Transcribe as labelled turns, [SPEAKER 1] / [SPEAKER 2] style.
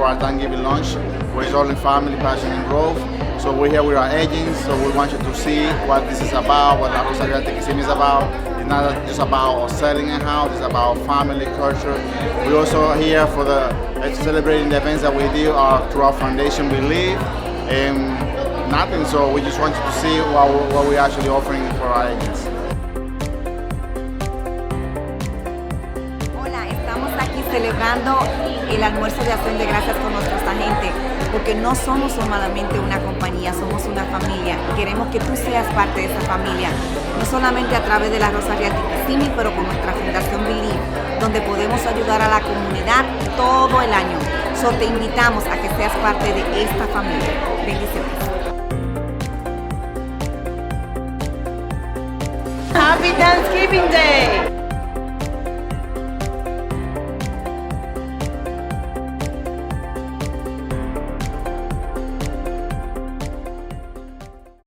[SPEAKER 1] our Thanksgiving lunch, where it's all in family, passion, and growth. So we're here with our agents, so we want you to see what this is about, what Rosa Realty Kissimmee is about. It's not just about selling a house, it's about family, culture. We're also here for celebrating the events that we do through our foundation, We Live, and nothing. So we just want you to see what we're actually offering for our agents.
[SPEAKER 2] Hola, estamos aquí celebrando el almuerzo de acción de gracias con nuestros agentes, porque no somos solamente una compañía, somos una familia. Queremos que tú seas parte de esa familia, no solamente a través de la Rosa Realty Kissimmee, pero con nuestra fundación Believe, donde podemos ayudar a la comunidad todo el año. So, te invitamos a que seas parte de esta familia. Bendiciones.
[SPEAKER 3] Happy Thanksgiving Day!